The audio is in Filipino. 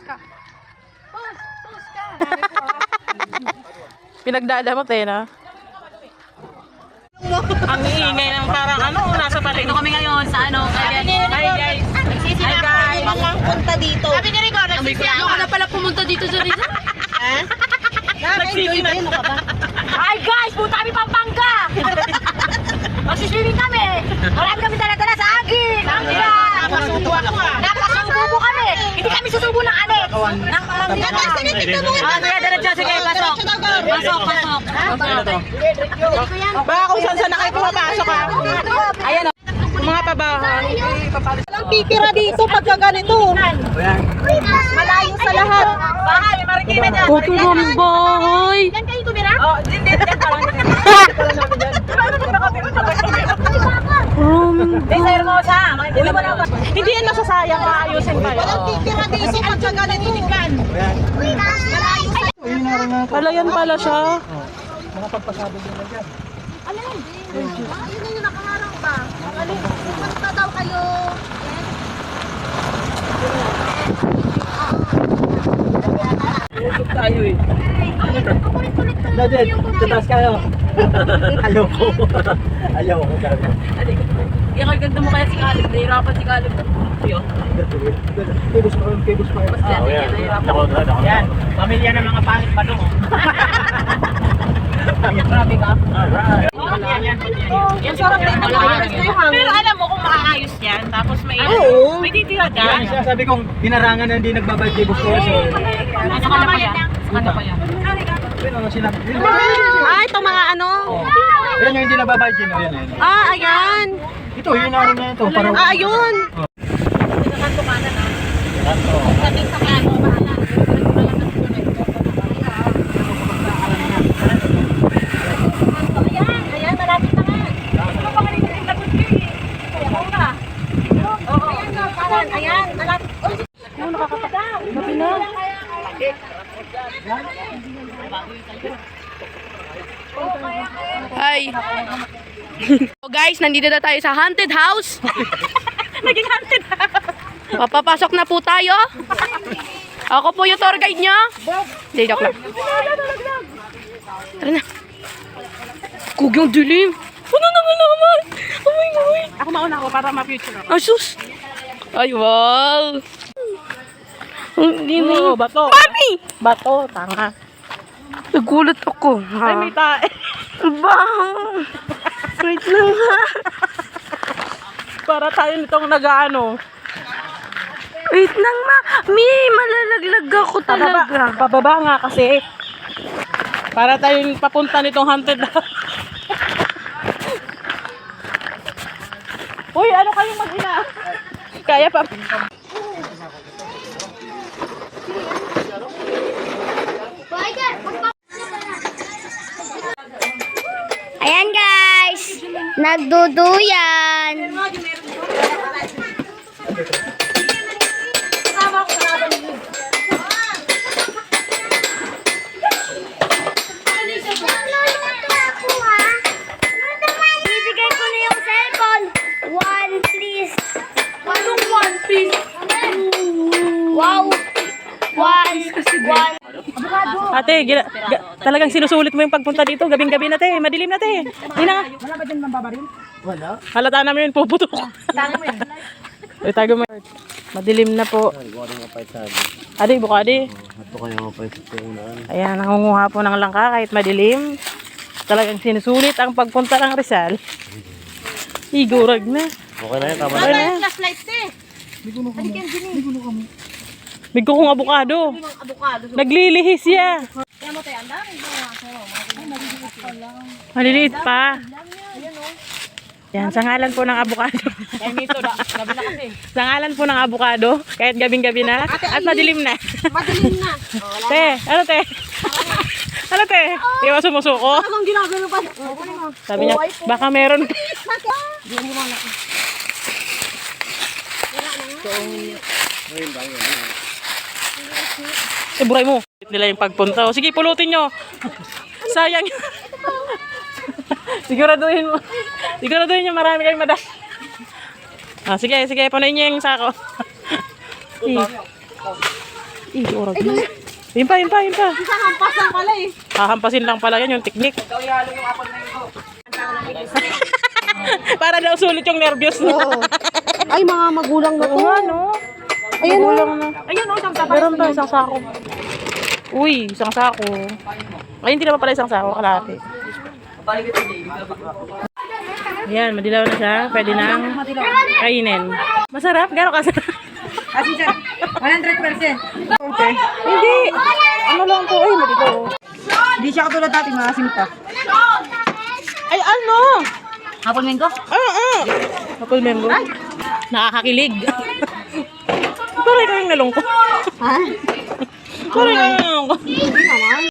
ka. Pause ka. Pinagdadamot eh, no? Ang iingay ng parang nasa paligid. Dito kami ngayon sa Hi guys. Hi guys. Punta dito. Sabi ni Rico, nagsisiyahan ka na pala pumunta dito sa Rizal. Enjoy din ka ba? Hi guys, punta kami Pampanga. Magsiswimming kami. Marami kami dala-dala sa agin. Napasubo ako Napasubo kami. Hindi kami susubo ng anek. Sige, pasok. Pasok. Baka kung saan na kayo pumapasok ha. Ayan o. Mga pabahan. Walang titira dito pagka ganito. Malayo sa lahat. Bahay, marikina dyan. Kuturong bahay. Yan kayo tumira? Oh, din. Hindi yan nasasayang. Maayusin pa yun. Walang titira dito pagka ganito. Palayan pala siya. Ayun na yung nakaharang ba? Punta daw kayo. Tayo eh. Nadet, tataas kayo. Ayaw ko gagawin. Yung ganda mo kaya si Caleb. Nahirapan si Caleb. Yun. Kibos pa yun. Yan. Pamilya ng mga pangit pa doon. Grabe ka. Alright. Yan sarap din. Pero alam mo kung maayos yan, tapos may titira dyan. Yan, sabi kong dinarangan na hindi nagbabayad kibos ko. Ano pa yan? Ano pa yan? Sila. Ito mga ano? Yan yung hindi nababayad yun. Ayan. Ito, hinarin na ito. Ayun. Ayan, malapit. Hi. So guys, nandito na tayo sa haunted house. Naging haunted. Papapasok na po tayo. Ako po yung tour guide nyo. Hindi, joke lang. Tara na. Kugyong dilim. Ano na nga naman? Oh my God. Ako mauna ako para ma-future ako. Asus. Ay, wow. Hindi na. Bato. Mami! Bato, tanga. Nagulat ako. Ay, may tae. Bang! Wait lang ha. Para tayo nitong nag-ano. Wait lang ma. Mi, malalaglag ako talaga. Pababa nga kasi. Para tayong papunta nitong haunted house. Uy, ano kayong mag-ina? Kaya pa. Ayan guys, nagduduyan. Bibigay ko na yung cellphone. One please. Anong one piece? Wow. One. Ate, talagang sinusulit mo yung pagpunta dito. Gabing-gabi na te. Madilim na te. Hindi na nga. Wala ba dyan mambabaril? Wala. Halata namin yun. Puputok. Tago mo yan. Tago mo. Madilim na po. Adi, buka adi. Ito kayo nga pa sa unahan. Ayan, nangunguha po ng langka kahit madilim. Talagang sinusulit ang pagpunta ng Rizal. Igurag na. Okay na yan, tama Okay na. Flashlight eh. Bigko kong abukado. Naglilihis siya. Maliliit pa. Yan, sa ngalan po ng abukado. Sa ngalan po ng abukado, kahit gabing-gabi na, at madilim na. Madilim na. Te, ano te? Ano te? Di ba sumusuko? Anong ginagano pa? Sabi niya, baka meron. Buray mo. Nila yung pagpunta. O, sige, pulutin nyo. Sayang. Siguraduhin mo. Siguraduhin nyo marami kayong madal. Sige, punuin nyo yung sako. Orag na. Yun pa. Hampas lang pala eh. Hahampasin lang pala yan yung technique. Para daw sulit yung nervyos na. Ay, mga magulang na to. Oo nga, no? Ayan o. Ayun, oh, isang tapas. Meron ba isang sako? Uy, isang sako. Ay, hindi naman pala isang sako, kalahati. Ayan, madilaw na siya. Pwede nang kainin. Masarap? Gano'n kasarap? Kasi siya, 100%. Okay. Hindi. Ano lang to? Ay, madito. Hindi siya katulad dati, maasim pa. Ay, ano? Hapon minggo? Apple mango. Nakakakilig. Parang kayong nalungkot. Ha? Parang kayong nalungkot. Hindi naman.